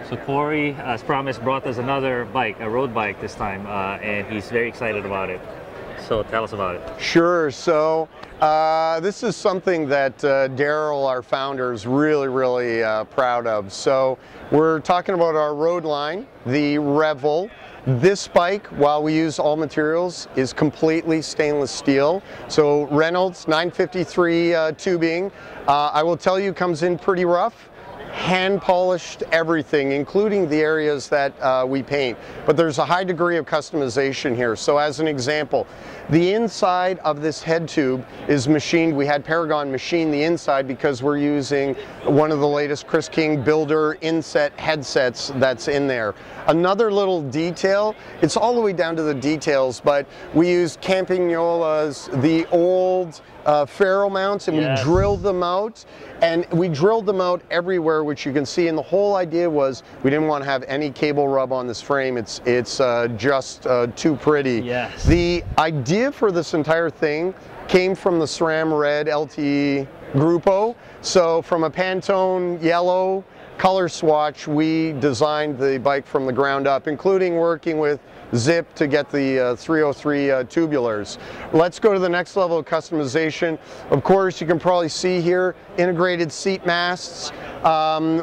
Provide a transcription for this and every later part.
So Corey, as promised, brought us another bike, a road bike this time, and he's very excited about it. So tell us about it. Sure. So this is something that Daryl, our founder, is really proud of. So we're talking about our road line, the Revel. This bike, while we use all materials, is completely stainless steel. So Reynolds 953 tubing. I will tell you, comes in pretty rough. Hand polished everything, including the areas that we paint. But there's a high degree of customization here. So as an example, the inside of this head tube is machined. We had Paragon machine the inside because we're using one of the latest Chris King builder inset headsets that's in there. Another little detail, it's all the way down to the details, but we used Campagnolas, the old ferrule mounts, and we drilled them out. And we drilled them out everywhere, which you can see. And the whole idea was we didn't want to have any cable rub on this frame. It's just too pretty. Yes. The idea for this entire thing came from the SRAM Red LTE Grupo. So from a Pantone yellow color swatch, we designed the bike from the ground up, including working with Zip to get the 303 tubulars. Let's go to the next level of customization. Of course, you can probably see here integrated seat masts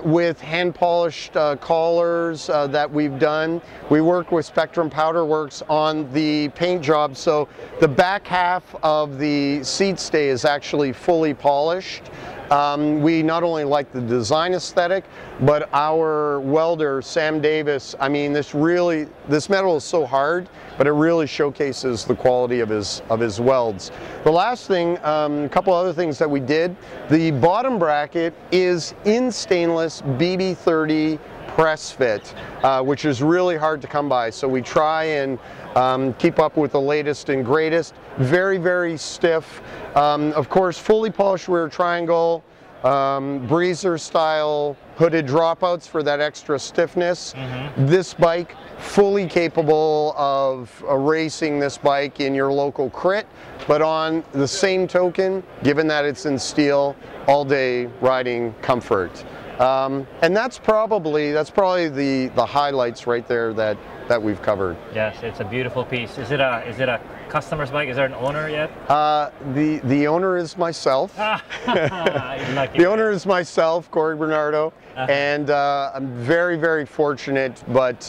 with hand polished collars that we've done. We work with Spectrum Powder Works on the paint job, so the back half of the seat stay is actually fully polished. We not only like the design aesthetic, but our welder, Sam Davis, I mean, this metal is so hard, but it really showcases the quality of his welds. The last thing, a couple other things that we did, the bottom bracket is in stainless BB30 press fit, which is really hard to come by. So we try and keep up with the latest and greatest. Very stiff. Of course, fully polished rear triangle, breezer style hooded dropouts for that extra stiffness. This bike, fully capable of racing this bike in your local crit, but on the same token, given that it's in steel, all day riding comfort. And that's probably the highlights right there that we've covered. Yes, it's a beautiful piece. Is it a customer's bike? Is there an owner yet? The owner is myself. The owner is myself, Corey Bernardo, and I'm very fortunate. But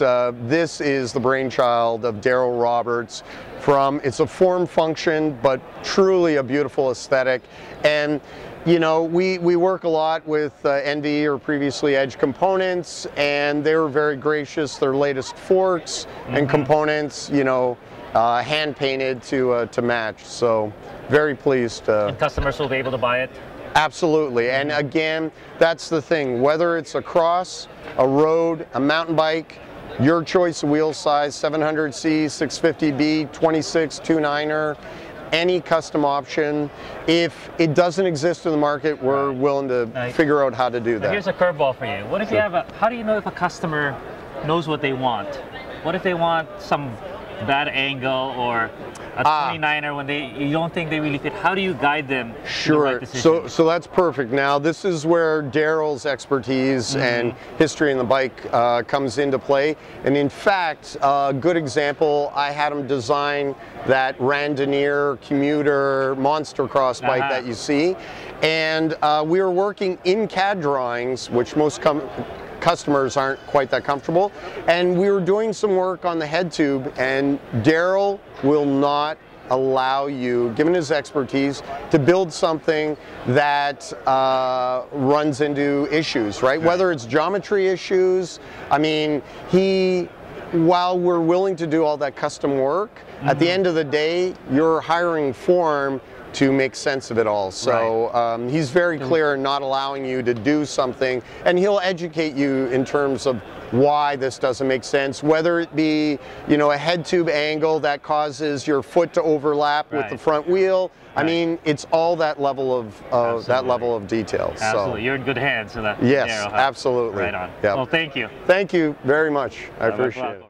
this is the brainchild of Daryl Roberts. It's a form function, but truly a beautiful aesthetic. And you know, we work a lot with NV or previously Edge components, and they were very gracious. Their latest forks and components, you know, hand painted to match. So very pleased. And customers will be able to buy it? Absolutely. And again, that's the thing. Whether it's a cross, a road, a mountain bike, your choice of wheel size, 700C, 650B, 26, 2.9er, any custom option. If it doesn't exist in the market, we're willing to figure out how to do that. Here's a curveball for you. What if you have how do you know if a customer knows what they want? What if they want some bad angle or a 29er when you don't think they really fit? How do you guide them to the right decision? So that's perfect. Now this is where Daryl's expertise and history in the bike comes into play. And in fact, a good example, I had him design that Randonneur commuter monster cross bike that you see. And we were working in CAD drawings, which most customers aren't quite that comfortable, and we were doing some work on the head tube, and Daryl will not allow you, given his expertise, to build something that runs into issues, right? Whether it's geometry issues, I mean, while we're willing to do all that custom work, at the end of the day, you're hiring form to make sense of it all. So he's very clear in not allowing you to do something, and he'll educate you in terms of why this doesn't make sense, whether it be, you know, a head tube angle that causes your foot to overlap with the front wheel. I mean, it's all that level of detail. Absolutely, so you're in good hands. So that yes, absolutely. Right on. Yep. Well, thank you. Thank you very much. I appreciate it.